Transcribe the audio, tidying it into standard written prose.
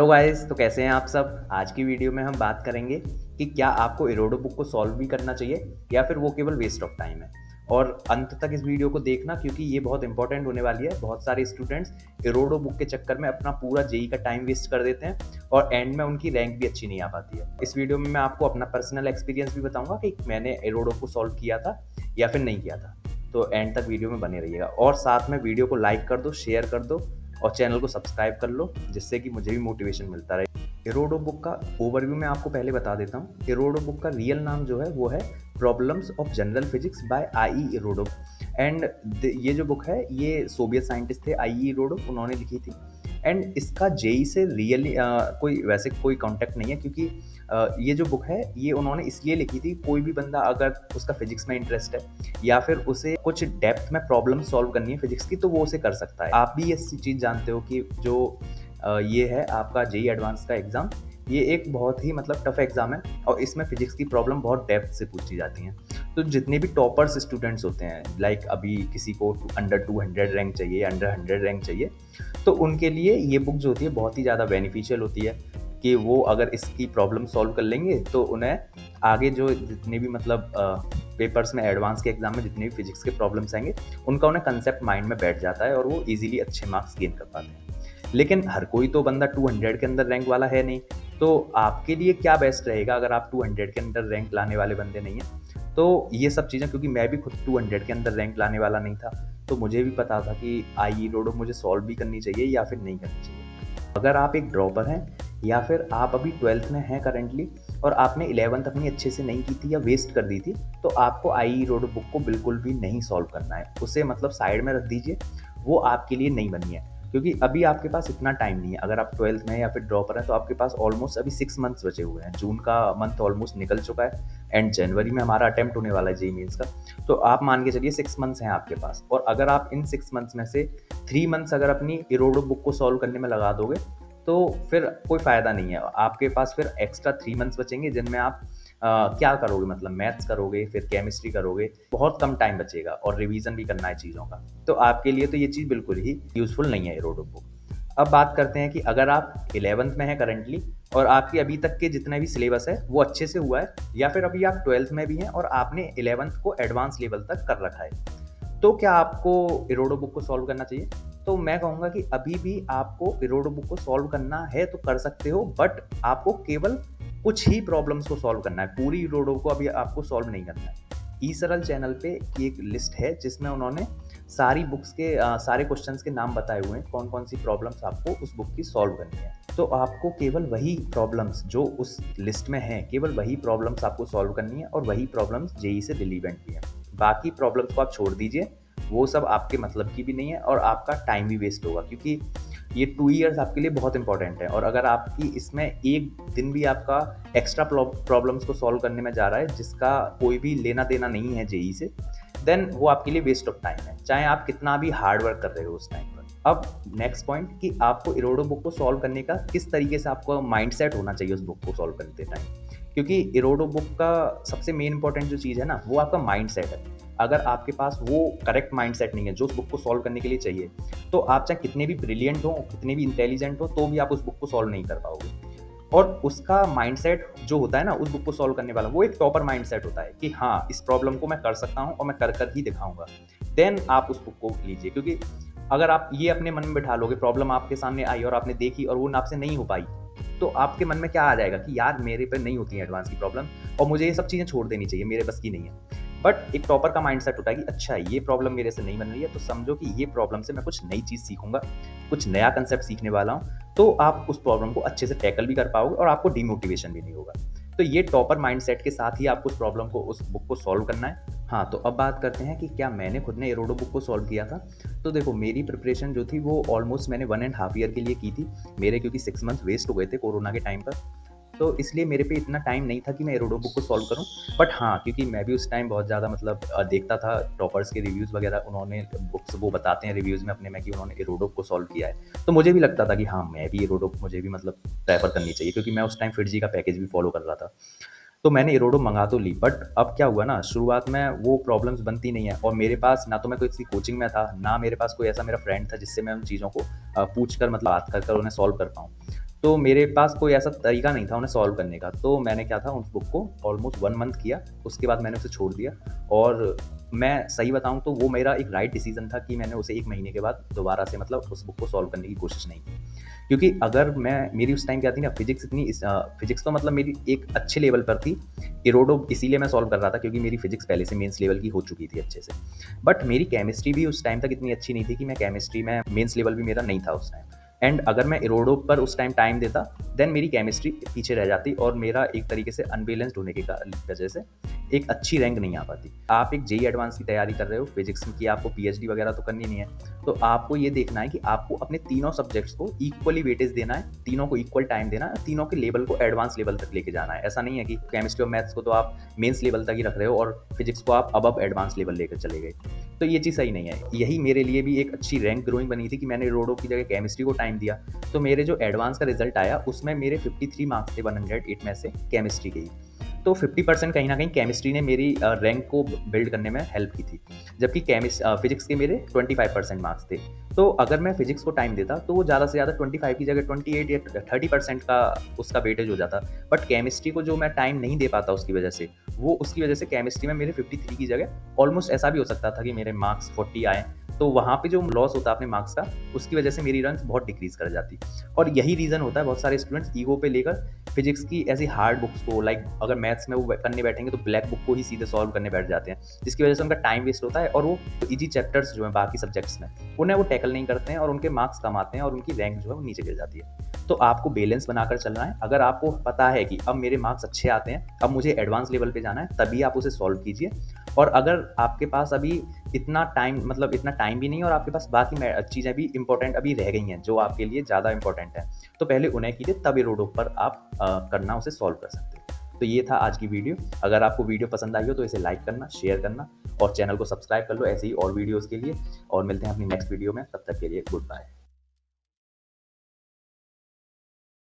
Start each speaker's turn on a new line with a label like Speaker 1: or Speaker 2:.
Speaker 1: Hello guys, तो कैसे हैं आप सब। आज की वीडियो में हम बात करेंगे कि क्या आपको इरोडो बुक को सॉल्व भी करना चाहिए या फिर वो केवल वेस्ट ऑफ टाइम है। और अंत तक इस वीडियो को देखना क्योंकि ये बहुत इंपॉर्टेंट होने वाली है। बहुत सारे स्टूडेंट्स इरोडो बुक के चक्कर में अपना पूरा जेई का टाइम वेस्ट कर देते हैं और एंड में उनकी रैंक भी अच्छी नहीं आ पाती है। इस वीडियो में मैं आपको अपना पर्सनल एक्सपीरियंस भी बताऊंगा कि मैंने इरोडो को सॉल्व किया था या फिर नहीं किया था। तो एंड तक वीडियो में बने रहिएगा और साथ में वीडियो को लाइक कर दो, शेयर कर दो और चैनल को सब्सक्राइब कर लो, जिससे कि मुझे भी मोटिवेशन मिलता रहे। इरोडो बुक का ओवरव्यू मैं आपको पहले बता देता हूँ। इरोडो बुक का रियल नाम जो है वो है problems of general physics bye I इरोडो। And ये जो बुक है ये सोवियत साइंटिस्ट थे आई इरोडो, उन्होंने लिखी थी। एंड इसका जेई से रियली कोई वैसे कोई कॉन्टेक्ट नहीं है, क्योंकि ये जो बुक है ये उन्होंने इसलिए लिखी थी, कोई भी बंदा अगर उसका फिजिक्स में इंटरेस्ट है या फिर उसे कुछ डेप्थ में प्रॉब्लम सॉल्व करनी है फिजिक्स की, तो वो उसे कर सकता है। आप भी ये चीज़ जानते हो कि जो ये है आपका जेई एडवांस का एग्ज़ाम, ये एक बहुत ही मतलब टफ एग्ज़ाम है और इसमें फिजिक्स की प्रॉब्लम बहुत डेप्थ से पूछी जाती हैं। तो जितने भी टॉपर्स स्टूडेंट्स होते हैं, लाइक अभी किसी को अंडर 200 रैंक चाहिए, अंडर 100 रैंक चाहिए, तो उनके लिए ये बुक जो होती है बहुत ही ज़्यादा बेनिफिशियल होती है कि वो अगर इसकी प्रॉब्लम सॉल्व कर लेंगे तो उन्हें आगे जो जितने भी मतलब पेपर्स में एडवांस के एग्जाम में जितने भी फिजिक्स के प्रॉब्लम्स आएंगे उनका उन्हें कंसेप्ट माइंड में बैठ जाता है और वो इजीली अच्छे मार्क्स गेन कर पाते हैं। लेकिन हर कोई तो बंदा 200 के अंदर रैंक वाला है नहीं। तो आपके लिए क्या बेस्ट रहेगा अगर आप 200 के अंदर रैंक लाने वाले बंदे नहीं हैं? तो ये सब चीज़ें, क्योंकि मैं भी खुद 200 के अंदर रैंक लाने वाला नहीं था, तो मुझे भी पता था कि आई रोडो मुझे सॉल्व भी करनी चाहिए या फिर नहीं करनी चाहिए। अगर आप एक ड्रॉपर हैं या फिर आप अभी 12th में हैं करंटली और आपने 11th अपनी अच्छे से नहीं की थी या वेस्ट कर दी थी, तो आपको आई रोड बुक को बिल्कुल भी नहीं सॉल्व करना है। उसे मतलब साइड में रख दीजिए, वो आपके लिए नहीं बनी है, क्योंकि अभी आपके पास इतना टाइम नहीं है। अगर आप 12th में या फिर ड्रॉपर हैं तो आपके पास ऑलमोस्ट अभी 6 मंथ्स बचे हुए हैं। जून का मंथ ऑलमोस्ट निकल चुका है एंड जनवरी में हमारा अटेम्प्ट होने वाला है जेईई मेंस का। तो आप मान के चलिए 6 मंथ्स हैं आपके पास, और अगर आप इन 6 मंथ्स में से 3 मंथ्स अगर अपनी इरोडो बुक को सॉल्व करने में लगा दोगे तो फिर कोई फ़ायदा नहीं है। आपके पास फिर एक्स्ट्रा 3 मंथ्स बचेंगे जिनमें आप क्या करोगे, मतलब मैथ्स करोगे, फिर केमिस्ट्री करोगे, बहुत कम टाइम बचेगा और रिवीजन भी करना है चीज़ों का। तो आपके लिए तो ये चीज़ बिल्कुल ही यूज़फुल नहीं है इरोडो बुक। अब बात करते हैं कि अगर आप 11th में हैं करंटली और आपकी अभी तक के जितने भी सिलेबस है वो अच्छे से हुआ है, या फिर अभी आप 12th में भी हैं और आपने 11th को एडवांस लेवल तक कर रखा है, तो क्या आपको इरोडो बुक को सॉल्व करना चाहिए? तो मैं कहूँगा कि अभी भी आपको इरोडो बुक को सॉल्व करना है तो कर सकते हो, बट आपको केवल कुछ ही प्रॉब्लम्स को सॉल्व करना है, पूरी इरोडो को अभी आपको सॉल्व नहीं करना है। ई सरल चैनल पे की एक लिस्ट है जिसमें उन्होंने सारी बुक्स के सारे क्वेश्चंस के नाम बताए हुए हैं, कौन कौन सी प्रॉब्लम्स आपको उस बुक की सॉल्व करनी है। तो आपको केवल वही प्रॉब्लम्स जो उस लिस्ट में हैं, केवल वही प्रॉब्लम्स आपको सॉल्व करनी है और वही प्रॉब्लम्स जेई से रिलीवेंट भी है। बाकी प्रॉब्लम्स को आप छोड़ दीजिए, वो सब आपके मतलब की भी नहीं है और आपका टाइम भी वेस्ट होगा, क्योंकि ये 2 ईयर्स आपके लिए बहुत इंपॉर्टेंट है। और अगर आपकी इसमें एक दिन भी आपका एक्स्ट्रा प्रॉब्लम्स को सॉल्व करने में जा रहा है जिसका कोई भी लेना देना नहीं है जेई से, देन वो आपके लिए वेस्ट ऑफ टाइम है, चाहे आप कितना भी हार्ड वर्क कर रहे हो उस टाइम पर। अब नेक्स्ट पॉइंट कि आपको इरोडो बुक को सॉल्व करने का किस तरीके से आपका माइंडसेट होना चाहिए उस बुक को सॉल्व करते टाइम, क्योंकि इरोडो बुक का सबसे मेन इंपॉर्टेंट जो चीज़ है ना, वो आपका माइंडसेट है। अगर आपके पास वो करेक्ट माइंडसेट नहीं है जो उस बुक को सॉल्व करने के लिए चाहिए, तो आप चाहे कितने भी ब्रिलियंट हो, कितने भी इंटेलिजेंट हो, तो भी आप उस बुक को सॉल्व नहीं कर पाओगे। और उसका माइंडसेट जो होता है ना उस बुक को सॉल्व करने वाला, वो एक टॉपर माइंडसेट होता है कि हाँ, इस प्रॉब्लम को मैं कर सकता हूँ और मैं कर कर ही दिखाऊंगा। देन आप उस बुक को लीजिए, क्योंकि अगर आप ये अपने मन में बिठा लोगे, प्रॉब्लम आपके सामने आई और आपने देखी और वो आपसे नहीं हो पाई, तो आपके मन में क्या आ जाएगा कि यार मेरे पे नहीं होती है एडवांस की प्रॉब्लम और मुझे ये सब चीज़ें छोड़ देनी चाहिए, मेरे बस की नहीं है। बट एक टॉपर का माइंडसेट होता है कि अच्छा, ये प्रॉब्लम मेरे से नहीं बन रही है, तो समझो कि ये प्रॉब्लम से मैं कुछ नई चीज़ सीखूंगा, कुछ नया कंसेप्ट सीखने वाला हूँ, तो आप उस प्रॉब्लम को अच्छे से टैकल भी कर पाओगे और आपको डिमोटिवेशन भी नहीं होगा। तो ये टॉपर माइंडसेट के साथ ही आपको उस प्रॉब्लम को, उस बुक को सॉल्व करना है। हाँ, तो अब बात करते हैं कि क्या मैंने खुद ने इरोडो बुक को सॉल्व किया था। तो देखो, मेरी प्रिपरेशन जो थी वो ऑलमोस्ट मैंने 1.5 ईयर के लिए की थी। मेरे क्योंकि 6 मंथ वेस्ट हो गए थे कोरोना के टाइम पर, तो इसलिए मेरे पे इतना टाइम नहीं था कि मैं इरोडो बुक को सॉल्व करूं। बट हाँ, क्योंकि मैं भी उस टाइम बहुत ज़्यादा मतलब देखता था टॉपर्स के रिव्यूज़ वगैरह, उन्होंने बुक्स वो बताते हैं रिव्यूज़ में अपने में कि उन्होंने इरोडो को सॉल्व किया है, तो मुझे भी लगता था कि हाँ, मैं भी इरोडो मुझे भी मतलब प्रेफर करनी चाहिए, क्योंकि मैं उस टाइम फिटजी का पैकेज भी फॉलो कर रहा था। तो मैंने इरोडो मंगा तो ली, बट अब क्या हुआ ना, शुरुआत में वो प्रॉब्लम्स बनती नहीं है और मेरे पास ना तो मैं किसी कोचिंग में था, ना मेरे पास कोई ऐसा मेरा फ्रेंड था जिससे मैं उन चीज़ों को पूछ कर मतलब बात कर कर उन्हें सॉल्व कर पाऊँ। तो मेरे पास कोई ऐसा तरीका नहीं था उन्हें सॉल्व करने का। तो मैंने क्या था, उस बुक को ऑलमोस्ट 1 मंथ किया, उसके बाद मैंने उसे छोड़ दिया। और मैं सही बताऊँ तो वो मेरा एक राइट डिसीज़न था कि मैंने उसे 1 महीने के बाद दोबारा से मतलब उस बुक को सॉल्व करने की कोशिश नहीं की। क्योंकि अगर मेरी उस टाइम क्या थी ना, फिज़िक्स तो मतलब मेरी एक अच्छे लेवल पर थी। इरोडो इसीलिए मैं सॉल्व कर रहा था क्योंकि मेरी फिज़िक्स पहले से मेंस लेवल की हो चुकी थी अच्छे से। बट मेरी केमिस्ट्री भी उस टाइम तक इतनी अच्छी नहीं थी कि मैं केमिस्ट्री में मेंस लेवल भी मेरा नहीं था उस टाइम। एंड अगर मैं इरोडो पर उस टाइम देता, देन मेरी केमिस्ट्री पीछे रह जाती और मेरा एक तरीके से अनबैलेंस्ड होने की वजह से एक अच्छी रैंक नहीं आ पाती। आप एक जेईई एडवांस की तैयारी कर रहे हो, फिजिक्स की आपको पीएचडी वगैरह तो करनी नहीं है, तो आपको ये देखना है कि आपको अपने तीनों सब्जेक्ट्स को इक्वली वेटेज देना है, तीनों को इक्वल टाइम देना है, तीनों के लेवल को एडवांस लेवल तक लेके जाना है। ऐसा नहीं है कि केमिस्ट्री और मैथ्स को तो आप मेंस लेवल तक ही रख रहे हो और फिजिक्स को आप अबव एडवांस लेवल लेकर चले गए। तो ये चीज़ सही नहीं है। यही मेरे लिए भी एक अच्छी रैंक ग्रोइंग बनी थी कि मैंने रोडो की जगह केमिस्ट्री को टाइम दिया। तो मेरे जो एडवांस का रिजल्ट आया उसमें मेरे 53 मार्क्स थे 108 में से केमिस्ट्री के ही। तो 50% कहीं न कहीं केमिस्ट्री ने मेरी रैंक को बिल्ड करने में हेल्प की थी। जबकि फिजिक्स के मेरे 25% मार्क्स थे। तो अगर मैं फिजिक्स को टाइम देता तो वो ज़्यादा से ज़्यादा 25 की जगह 28 या 30% का उसका वेटेज हो जाता। बट केमिस्ट्री को जो मैं टाइम नहीं दे पाता उसकी वजह से केमिस्ट्री में मेरे 53 की जगह ऑलमोस्ट ऐसा भी हो सकता था कि मेरे मार्क्स 40 आएँ। तो वहाँ पे जो लॉस होता अपने मार्क्स का, उसकी वजह से मेरी रैंक बहुत डिक्रीज़ कर जाती। और यही रीज़न होता है बहुत सारे स्टूडेंट्स ईगो पे लेकर फिजिक्स की ऐसी हार्ड बुक्स को, लाइक अगर मैथ्स में वो करने बैठेंगे तो ब्लैक बुक को ही सीधे सॉल्व करने बैठ जाते हैं, जिसकी वजह से उनका टाइम वेस्ट होता है और वो इजी चैप्टर्स जो हैं बाकी सब्जेक्ट्स में उन्हें वो टैकल नहीं करते हैं और उनके मार्क्स कम आते हैं और उनकी रैंक जो है वो नीचे गिर जाती है। तो आपको बैलेंस बनाकर चलना है। अगर आपको पता है कि अब मेरे मार्क्स अच्छे आते हैं, अब मुझे एडवांस लेवल पे जाना है, तभी आप उसे सॉल्व कीजिए। और अगर आपके पास अभी इतना टाइम भी नहीं है और आपके पास बाकी चीज़ें भी इंपॉर्टेंट अभी रह गई हैं जो आपके लिए ज़्यादा इंपॉर्टेंट है, तो पहले उन्हें कीजिए, तब ये रोडों पर आप करना उसे सॉल्व कर सकते हैं। तो ये था आज की वीडियो। अगर आपको वीडियो पसंद आई हो तो इसे लाइक करना, शेयर करना और चैनल को सब्सक्राइब कर लो ऐसे ही और वीडियोज़ के लिए। और मिलते हैं अपनी नेक्स्ट वीडियो में, तब तक के लिए गुड बाय।